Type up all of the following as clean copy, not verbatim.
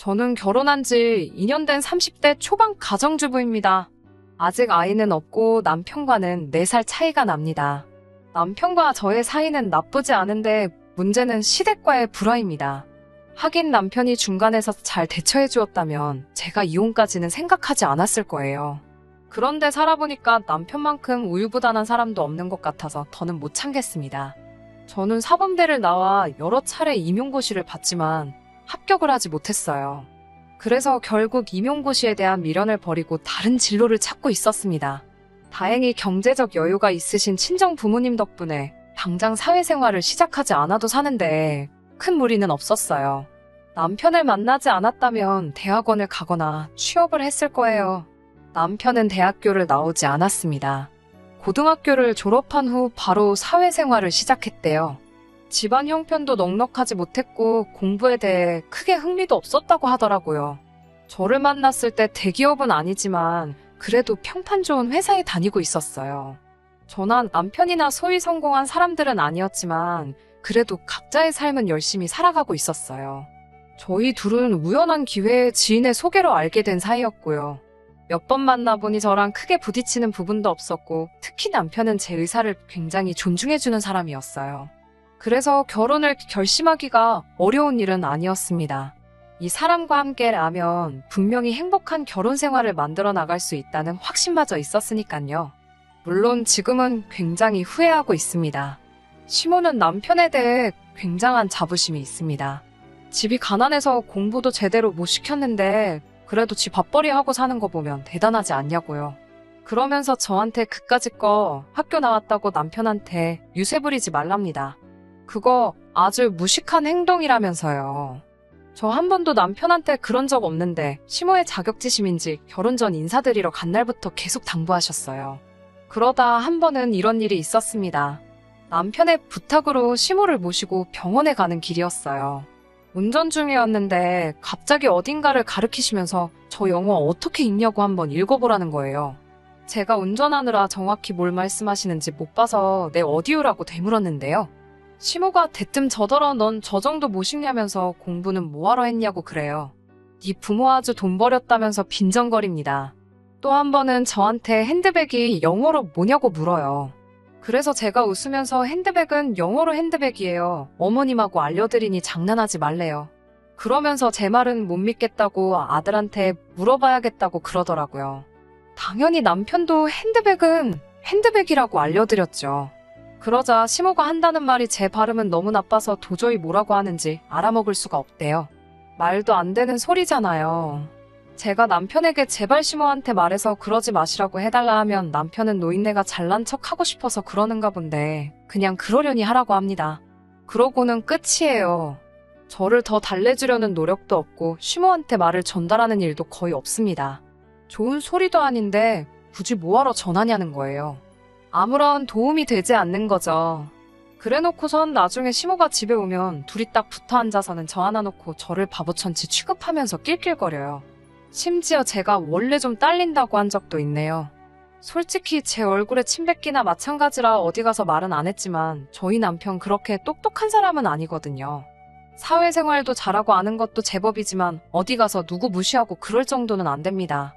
저는 결혼한 지 2년 된 30대 초반 가정주부입니다. 아직 아이는 없고 남편과는 4살 차이가 납니다. 남편과 저의 사이는 나쁘지 않은데 문제는 시댁과의 불화입니다. 하긴 남편이 중간에서 잘 대처해 주었다면 제가 이혼까지는 생각하지 않았을 거예요. 그런데 살아보니까 남편만큼 우유부단한 사람도 없는 것 같아서 더는 못 참겠습니다. 저는 사범대를 나와 여러 차례 임용고시를 봤지만 합격을 하지 못했어요. 그래서 결국 임용고시에 대한 미련을 버리고 다른 진로를 찾고 있었습니다. 다행히 경제적 여유가 있으신 친정 부모님 덕분에 당장 사회생활을 시작하지 않아도 사는데 큰 무리는 없었어요. 남편을 만나지 않았다면 대학원을 가거나 취업을 했을 거예요. 남편은 대학교를 나오지 않았습니다. 고등학교를 졸업한 후 바로 사회생활을 시작했대요. 집안 형편도 넉넉하지 못했고 공부에 대해 크게 흥미도 없었다고 하더라고요. 저를 만났을 때 대기업은 아니지만 그래도 평판 좋은 회사에 다니고 있었어요. 저나 남편이나 소위 성공한 사람들은 아니었지만 그래도 각자의 삶은 열심히 살아가고 있었어요. 저희 둘은 우연한 기회에 지인의 소개로 알게 된 사이였고요. 몇 번 만나보니 저랑 크게 부딪히는 부분도 없었고 특히 남편은 제 의사를 굉장히 존중해주는 사람이었어요. 그래서 결혼을 결심하기가 어려운 일은 아니었습니다. 이 사람과 함께라면 분명히 행복한 결혼 생활을 만들어 나갈 수 있다는 확신마저 있었으니까요. 물론 지금은 굉장히 후회하고 있습니다. 시모는 남편에 대해 굉장한 자부심이 있습니다. 집이 가난해서 공부도 제대로 못 시켰는데 그래도 지 밥벌이하고 사는 거 보면 대단하지 않냐고요. 그러면서 저한테 그까짓 거 학교 나왔다고 남편한테 유세 부리지 말랍니다. 그거 아주 무식한 행동이라면서요. 저 한 번도 남편한테 그런 적 없는데 시모의 자격지심인지 결혼 전 인사드리러 간 날부터 계속 당부하셨어요. 그러다 한 번은 이런 일이 있었습니다. 남편의 부탁으로 시모를 모시고 병원에 가는 길이었어요. 운전 중이었는데 갑자기 어딘가를 가리키시면서 저 영어 어떻게 읽냐고 한번 읽어보라는 거예요. 제가 운전하느라 정확히 뭘 말씀하시는지 못 봐서 네 어디요라고 되물었는데요. 시모가 대뜸 저더러 넌 저 정도 못 읽냐면서 공부는 뭐하러 했냐고 그래요. 네 부모 아주 돈 버렸다면서 빈정거립니다. 또 한 번은 저한테 핸드백이 영어로 뭐냐고 물어요. 그래서 제가 웃으면서 핸드백은 영어로 핸드백이에요. 어머님하고 알려드리니 장난하지 말래요. 그러면서 제 말은 못 믿겠다고 아들한테 물어봐야겠다고 그러더라고요. 당연히 남편도 핸드백은 핸드백이라고 알려드렸죠. 그러자 시모가 한다는 말이 제 발음은 너무 나빠서 도저히 뭐라고 하는지 알아먹을 수가 없대요. 말도 안 되는 소리잖아요. 제가 남편에게 제발 시모한테 말해서 그러지 마시라고 해달라 하면 남편은 노인네가 잘난 척 하고 싶어서 그러는가 본데 그냥 그러려니 하라고 합니다. 그러고는 끝이에요. 저를 더 달래주려는 노력도 없고 시모한테 말을 전달하는 일도 거의 없습니다. 좋은 소리도 아닌데 굳이 뭐하러 전하냐는 거예요. 아무런 도움이 되지 않는 거죠. 그래놓고선 나중에 시모가 집에 오면 둘이 딱 붙어 앉아서는 저 하나 놓고 저를 바보천치 취급하면서 낄낄거려요. 심지어 제가 원래 좀 딸린다고 한 적도 있네요. 솔직히 제 얼굴에 침 뱉기나 마찬가지라 어디 가서 말은 안 했지만 저희 남편 그렇게 똑똑한 사람은 아니거든요. 사회생활도 잘하고 아는 것도 제법이지만 어디 가서 누구 무시하고 그럴 정도는 안 됩니다.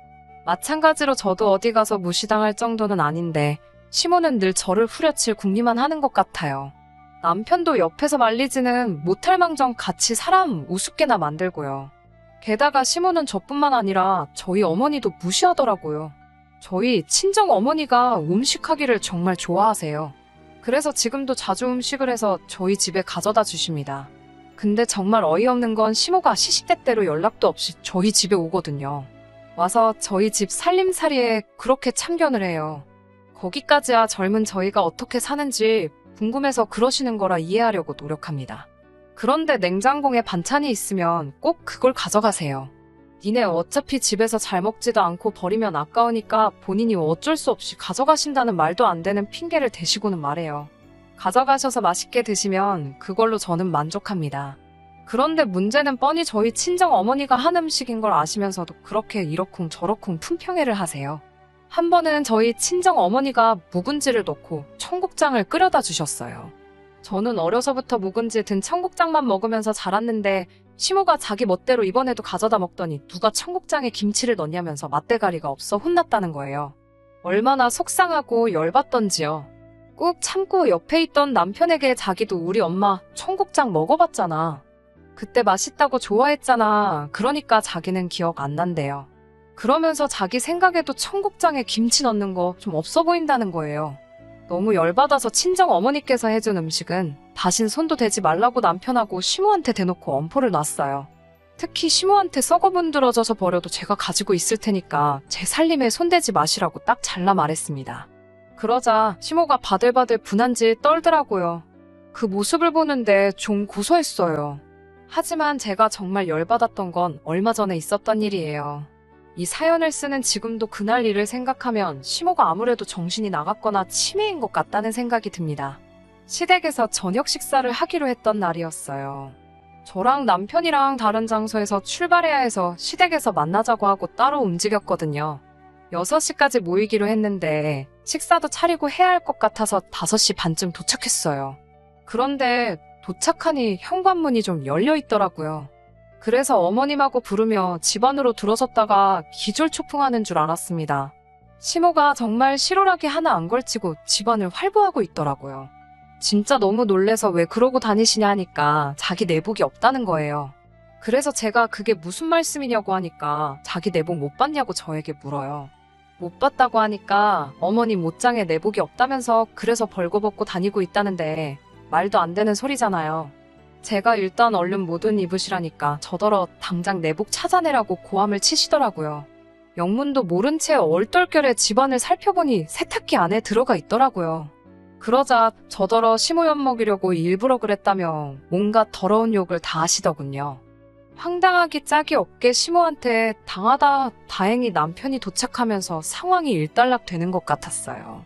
마찬가지로 저도 어디 가서 무시당할 정도는 아닌데 시모는 늘 저를 후려칠 궁리만 하는 것 같아요. 남편도 옆에서 말리지는 못할 망정 같이 사람 우습게나 만들고요. 게다가 시모는 저뿐만 아니라 저희 어머니도 무시하더라고요. 저희 친정 어머니가 음식하기를 정말 좋아하세요. 그래서 지금도 자주 음식을 해서 저희 집에 가져다 주십니다. 근데 정말 어이없는 건 시모가 시시때때로 연락도 없이 저희 집에 오거든요. 와서 저희 집 살림살이에 그렇게 참견을 해요. 거기까지야 젊은 저희가 어떻게 사는지 궁금해서 그러시는 거라 이해하려고 노력합니다. 그런데 냉장고에 반찬이 있으면 꼭 그걸 가져가세요. 니네 어차피 집에서 잘 먹지도 않고 버리면 아까우니까 본인이 어쩔 수 없이 가져가신다는 말도 안 되는 핑계를 대시고는 말해요. 가져가셔서 맛있게 드시면 그걸로 저는 만족합니다. 그런데 문제는 뻔히 저희 친정 어머니가 한 음식인 걸 아시면서도 그렇게 이러쿵 저러쿵 품평회를 하세요. 한 번은 저희 친정 어머니가 묵은지를 넣고 청국장을 끓여다 주셨어요. 저는 어려서부터 묵은지 든 청국장만 먹으면서 자랐는데 시모가 자기 멋대로 이번에도 가져다 먹더니 누가 청국장에 김치를 넣냐면서 맛대가리가 없어 혼났다는 거예요. 얼마나 속상하고 열받던지요. 꾹 참고 옆에 있던 남편에게 자기도 우리 엄마 청국장 먹어봤잖아. 그때 맛있다고 좋아했잖아. 그러니까 자기는 기억 안 난대요. 그러면서 자기 생각에도 청국장에 김치 넣는 거 좀 없어 보인다는 거예요. 너무 열받아서 친정 어머니께서 해준 음식은 다신 손도 대지 말라고 남편하고 시모한테 대놓고 엄포를 놨어요. 특히 시모한테 썩어 문드러져서 버려도 제가 가지고 있을 테니까 제 살림에 손대지 마시라고 딱 잘라 말했습니다. 그러자 시모가 바들바들 분한질 떨더라고요. 그 모습을 보는데 좀 고소했어요. 하지만 제가 정말 열받았던 건 얼마 전에 있었던 일이에요. 이 사연을 쓰는 지금도 그날 일을 생각하면 시모가 아무래도 정신이 나갔거나 치매인 것 같다는 생각이 듭니다. 시댁에서 저녁 식사를 하기로 했던 날이었어요. 저랑 남편이랑 다른 장소에서 출발해야 해서 시댁에서 만나자고 하고 따로 움직였거든요. 6시까지 모이기로 했는데 식사도 차리고 해야 할 것 같아서 5시 반쯤 도착했어요. 그런데 도착하니 현관문이 좀 열려 있더라고요. 그래서 어머님하고 부르며 집 안으로 들어섰다가 기절초풍하는 줄 알았습니다. 시모가 정말 실오라기 하나 안 걸치고 집안을 활보하고 있더라고요. 진짜 너무 놀래서 왜 그러고 다니시냐 하니까 자기 내복이 없다는 거예요. 그래서 제가 그게 무슨 말씀이냐고 하니까 자기 내복 못 봤냐고 저에게 물어요. 못 봤다고 하니까 어머니 못장에 내복이 없다면서 그래서 벌거벗고 다니고 있다는데 말도 안 되는 소리잖아요. 제가 일단 얼른 뭐든 입으시라니까 저더러 당장 내복 찾아내라고 고함을 치시더라고요. 영문도 모른 채 얼떨결에 집안을 살펴보니 세탁기 안에 들어가 있더라고요. 그러자 저더러 시모엿 먹이려고 일부러 그랬다며 뭔가 더러운 욕을 다 하시더군요. 황당하기 짝이 없게 시모한테 당하다 다행히 남편이 도착하면서 상황이 일단락되는 것 같았어요.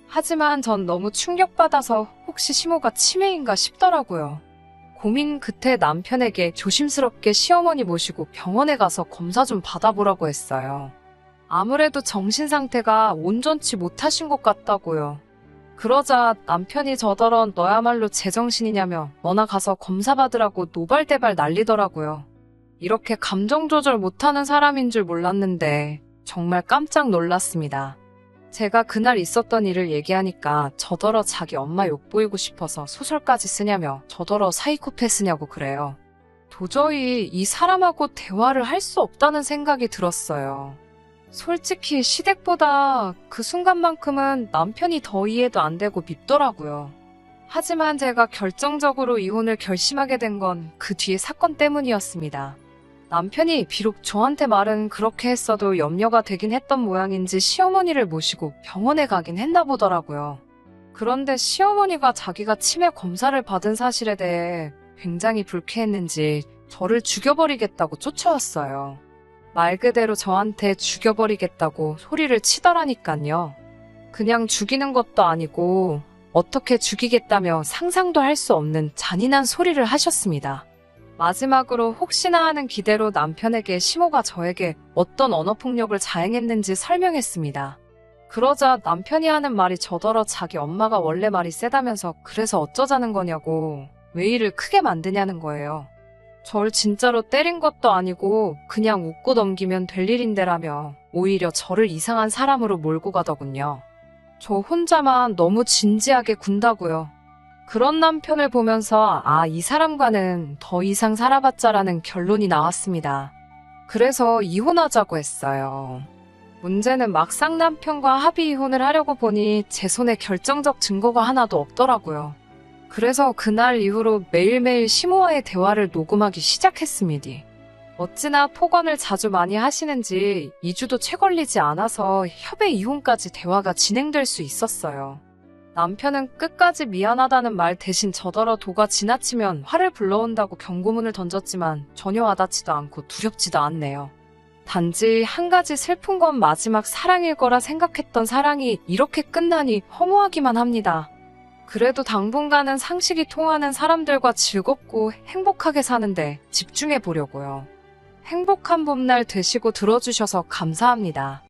하지만 전 너무 충격받아서 혹시 시모가 치매인가 싶더라고요. 고민 끝에 남편에게 조심스럽게 시어머니 모시고 병원에 가서 검사 좀 받아보라고 했어요. 아무래도 정신 상태가 온전치 못하신 것 같다고요. 그러자 남편이 저더러 너야말로 제정신이냐며 너나 가서 검사 받으라고 노발대발 난리더라고요. 이렇게 감정 조절 못하는 사람인 줄 몰랐는데 정말 깜짝 놀랐습니다. 제가 그날 있었던 일을 얘기하니까 저더러 자기 엄마 욕보이고 싶어서 소설까지 쓰냐며 저더러 사이코패스냐고 그래요. 도저히 이 사람하고 대화를 할 수 없다는 생각이 들었어요. 솔직히 시댁보다 그 순간만큼은 남편이 더 이해도 안 되고 밉더라고요. 하지만 제가 결정적으로 이혼을 결심하게 된 건 그 뒤의 사건 때문이었습니다. 남편이 비록 저한테 말은 그렇게 했어도 염려가 되긴 했던 모양인지 시어머니를 모시고 병원에 가긴 했나 보더라고요. 그런데 시어머니가 자기가 치매 검사를 받은 사실에 대해 굉장히 불쾌했는지 저를 죽여버리겠다고 쫓아왔어요. 말 그대로 저한테 죽여버리겠다고 소리를 치더라니깐요. 그냥 죽이는 것도 아니고 어떻게 죽이겠다며 상상도 할 수 없는 잔인한 소리를 하셨습니다. 마지막으로 혹시나 하는 기대로 남편에게 시모가 저에게 어떤 언어폭력을 자행했는지 설명했습니다. 그러자 남편이 하는 말이 저더러 자기 엄마가 원래 말이 세다면서 그래서 어쩌자는 거냐고 왜 일을 크게 만드냐는 거예요. 절 진짜로 때린 것도 아니고 그냥 웃고 넘기면 될 일인데라며 오히려 저를 이상한 사람으로 몰고 가더군요. 저 혼자만 너무 진지하게 군다고요. 그런 남편을 보면서 이 사람과는 더 이상 살아봤자라는 결론이 나왔습니다. 그래서 이혼하자고 했어요. 문제는 막상 남편과 합의 이혼을 하려고 보니 제 손에 결정적 증거가 하나도 없더라고요. 그래서 그날 이후로 매일매일 시모와의 대화를 녹음하기 시작했습니다. 어찌나 폭언을 자주 많이 하시는지 2주도 채 걸리지 않아서 협의 이혼까지 대화가 진행될 수 있었어요. 남편은 끝까지 미안하다는 말 대신 저더러 도가 지나치면 화를 불러온다고 경고문을 던졌지만 전혀 와닿지도 않고 두렵지도 않네요. 단지 한 가지 슬픈 건 마지막 사랑일 거라 생각했던 사랑이 이렇게 끝나니 허무하기만 합니다. 그래도 당분간은 상식이 통하는 사람들과 즐겁고 행복하게 사는데 집중해 보려고요. 행복한 봄날 되시고 들어주셔서 감사합니다.